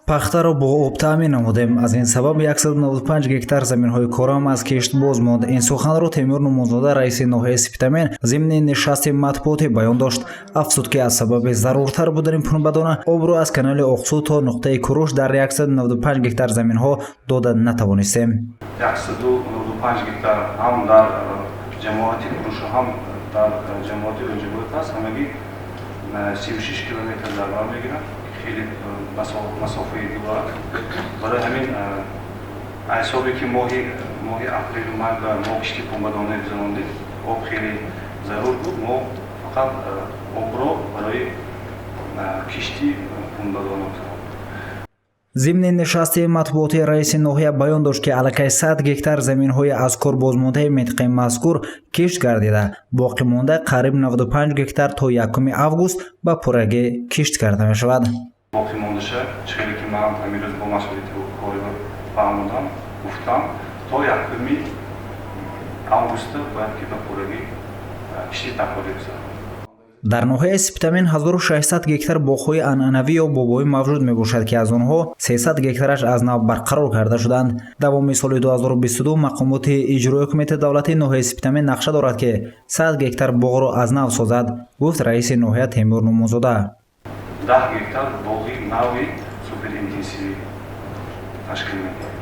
пахтаро бо об таъмин намудем. Аз ин сабаб 195 гектар заминҳои корам аз кишт боз монд. Ин суханро Темур Нумонзода, раиси ноҳияи Сипитамен, зимни нишасти матбуотӣ баён дошт. Афзуд ки аз сабаби заруртар будани пунбадона обро аз канали Оқсу то нуқтаи куруш дар 195 гектар заминҳо дода натавонистем. 195 гектар ҳам дар ҷамоати куруш ҳам дар ҷамоати Оҷибот аст. Ҳамагӣ 36 километр дар бар мегирад. خیلی مسافه دور برای همین حسابی که ماه اپریل ماه و ماه کشتی پنبه‌دانه زننده آب خیلی ضرور بود. ما فقط آب را برای کشتی پنبه‌دانه ضمن нишасти матбуоти раиси ноҳия баён дошт ки аллакай 100 гектар заминҳои аз кор бозмондаи минтақаи мазкур кишт гардида, боқӣ монда қариб 95 гектар то 1 август ба пуррагӣ кишт карда мешавад. باقی موندشه چیزی که من امروز با مسئولیت کاری فهمیدم گفتم تا 1 август باید که به پورگی کشتی تکاری بزنم. дар ноҳияи Сипитамен 1600 гектар боғҳои анъанавӣ ё бобоӣ мавҷуд мебошад ки аз онҳо 300 гектараш аз нав барқарор карда шуданд. Давоми соли 2022 мақомоти иҷроии ҳукумати давлатии ноҳияи Сипитамен нақша дорад ки 100 гектар боғро аз нав созад, гуфт раиси ноҳия Темур Нумонзода. 10 гектар боғи нави суперинтенсивӣ ташкил мекунад.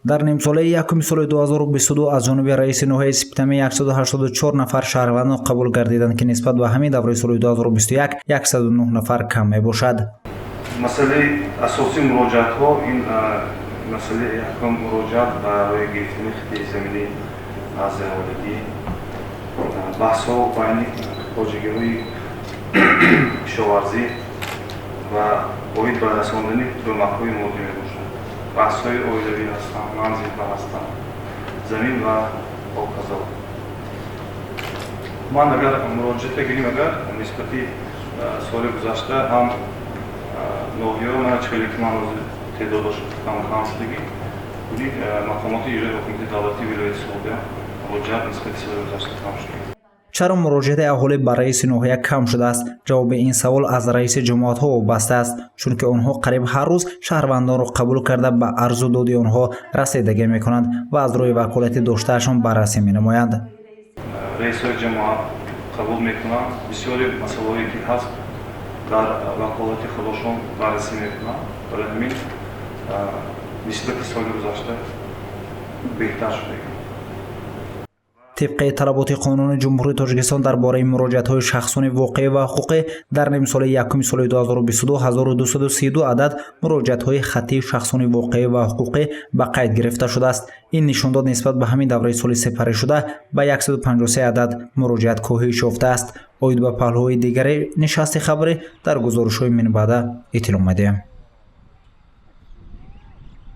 дар нимсолаи якуми соли 2022 аз ҷониби раиси ноҳияи Сипитамен 184 нафар шаҳрвандон қабул гардиданд ки нисбат ба ҳамин давраи соли 2021 109 нафар кам мебошад. масъалаи асосии муроҷиатҳо ин масъалаи якум муроҷиат барои гирифтани хити заминӣ аз оилагӣ, баҳсҳо байни хоҷагиҳои кишоварзӣ ва оид ба расондани тӯмакҳои моддӣ мебошад. баҳсҳои оилавӣ ҳастанд, манзилҳо ҳастанд, замин ва ҳоказо. ман агар муроҷиат бигирим, агар нисбати соли гузашта ҳам ноҳиё мана чиқали ки ман ҳозир теъдодаш кам шудагӣ буди мақомоти иҷрои ҳукумати давлатии вилояти Суғдия муроҷиат нисбати соли гузашта кам шуд. чаро муроҷиати аҳолӣ ба раиси ноҳия кам шудааст? ҷавоби ин савол аз раиси ҷамоатҳо вобаста аст, чунки онҳо қариб ҳар рӯз шаҳрвандонро қабул карда ба арзу доди онҳо расидагӣ мекунанд ва аз рӯи ваколати доштаашон баррасӣ менамоянд. раисои ҷамоат қабул мекунанд, бисёри масъалаҳое ки ҳаст дар ваколати худошон баррасӣ мекунанд. барои ҳамин нисбати соли гузашта беҳтар шудааст. طبق طلبات قانون جمهوری تاجیکستان درباره مراجعت‌های شخصانی واقعی و حقوقی در نیم سال یکم سال 2022 1232 عدد مراجعت‌های خطی شخصانی واقعی و حقوقی به قید گرفته شده است. این نشان داد نسبت به همین دوره سال سپری شده به 153 عدد مراجعت کاهش یافته است. اوید به پهلوهای دیگری نشست خبری در گزارش‌های من بعد اطلاع می‌دهیم.